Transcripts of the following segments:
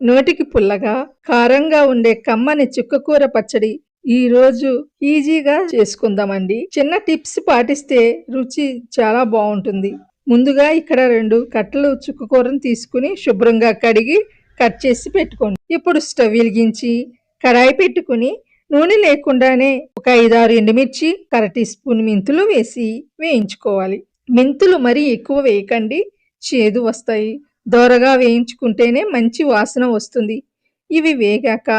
నోటికి పుల్లగా, కారంగా ఉండే కమ్మని చుక్కకూర పచ్చడి ఈ రోజు ఈజీగా చేసుకుందామండి. చిన్న టిప్స్ పాటిస్తే రుచి చాలా బాగుంటుంది. ముందుగా ఇక్కడ 2 కట్టలు చుక్కకూరను తీసుకుని శుభ్రంగా కడిగి కట్ చేసి పెట్టుకోండి. ఇప్పుడు స్టవ్ వెలిగించి కడాయి పెట్టుకుని నూనె లేకుండానే ఒక 5-6 ఎండుమిర్చి, అర టీ స్పూన్ మెంతులు వేసి వేయించుకోవాలి. మెంతులు మరీ ఎక్కువ వేయకండి, చేదు వస్తాయి. దోరగా వేయించుకుంటేనే మంచి వాసన వస్తుంది. ఇవి వేగాక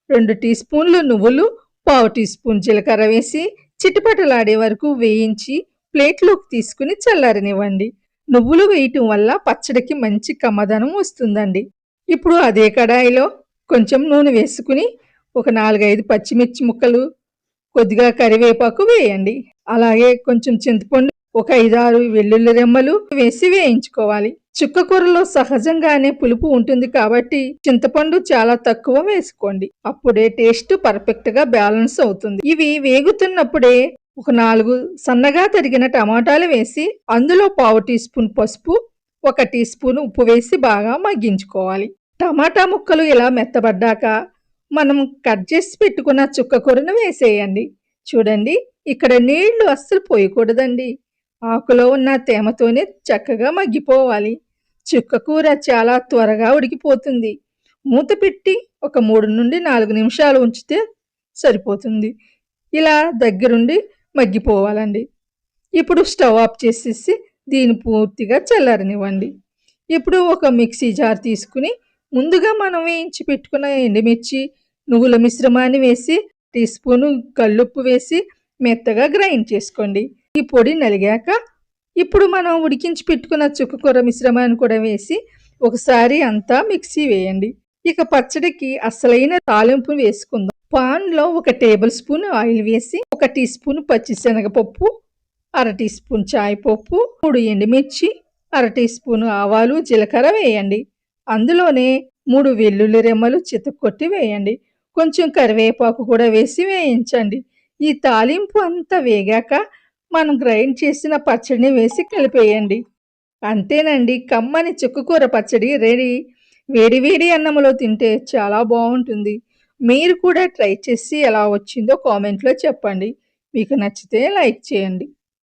2 టీ స్పూన్లు నువ్వులు, పావు టీ స్పూన్ జీలకర్ర వేసి చిటపటలాడే వరకు వేయించి ప్లేట్లోకి తీసుకుని చల్లారనివ్వండి. నువ్వులు వేయటం వల్ల పచ్చడికి మంచి కమ్మదనం వస్తుందండి. ఇప్పుడు అదే కడాయిలో కొంచెం నూనె వేసుకుని ఒక 4-5 పచ్చిమిర్చి ముక్కలు, కొద్దిగా కరివేపాకు వేయండి. అలాగే కొంచెం చింతపండు, ఒక 5-6 వెల్లుల్లి రెమ్మలు వేసి వేయించుకోవాలి. చుక్కకూరలో సహజంగానే పులుపు ఉంటుంది కాబట్టి చింతపండు చాలా తక్కువ వేసుకోండి. అప్పుడే టేస్ట్ పర్ఫెక్ట్ గా బ్యాలెన్స్ అవుతుంది. ఇవి వేగుతున్నప్పుడే ఒక 4 సన్నగా తరిగిన టమాటాలు వేసి అందులో పావు టీ స్పూన్ పసుపు, 1 టీ స్పూన్ ఉప్పు వేసి బాగా మగ్గించుకోవాలి. టమాటా ముక్కలు ఇలా మెత్తబడ్డాక మనం కట్ చేసి పెట్టుకున్న చుక్కకూరను వేసేయండి. చూడండి, ఇక్కడ నీళ్లు అస్సలు పోయకూడదండి. ఆకులో ఉన్న తేమతోనే చక్కగా మగ్గిపోవాలి. చుక్కకూర చాలా త్వరగా ఉడికిపోతుంది. మూత పెట్టి ఒక 3-4 నిమిషాలు ఉంచితే సరిపోతుంది. ఇలా దగ్గరుండి మగ్గిపోవాలండి. ఇప్పుడు స్టవ్ ఆఫ్ చేసేసి దీన్ని పూర్తిగా చల్లారనివ్వండి. ఇప్పుడు ఒక మిక్సీ జార్ తీసుకుని ముందుగా మనం వేయించి పెట్టుకున్న ఎండుమిర్చి, నువ్వుల మిశ్రమాన్ని వేసి టీ స్పూను కల్లుప్పు వేసి మెత్తగా గ్రైండ్ చేసుకోండి. ఈ పొడి నలిగాక ఇప్పుడు మనం ఉడికించి పెట్టుకున్న చుక్కకూర మిశ్రమాన్ని కూడా వేసి ఒకసారి అంతా మిక్సీ వేయండి. ఇక పచ్చడికి అసలైన తాలింపు వేసుకుందాం. పాన్ లో 1 టేబుల్ స్పూన్ ఆయిల్ వేసి 1 టీ స్పూన్ పచ్చిశనగపప్పు, అర టీ స్పూన్ చాయ్ పప్పు, 3 ఎండుమిర్చి, అర టీ స్పూన్ ఆవాలు, జీలకర్ర వేయండి. అందులోనే 3 వెల్లుల్లి రెమ్మలు చితక్కొట్టి వేయండి. కొంచెం కరివేపాకు కూడా వేసి వేయించండి. ఈ తాలింపు అంతా వేగాక మనం గ్రైండ్ చేసిన పచ్చడిని వేసి కలిపేయండి. అంతేనండి, కమ్మని చుక్కకూర పచ్చడి రెడీ. వేడి వేడి అన్నంలో తింటే చాలా బాగుంటుంది. మీరు కూడా ట్రై చేసి ఎలా వచ్చిందో కామెంట్లో చెప్పండి. మీకు నచ్చితే లైక్ చేయండి.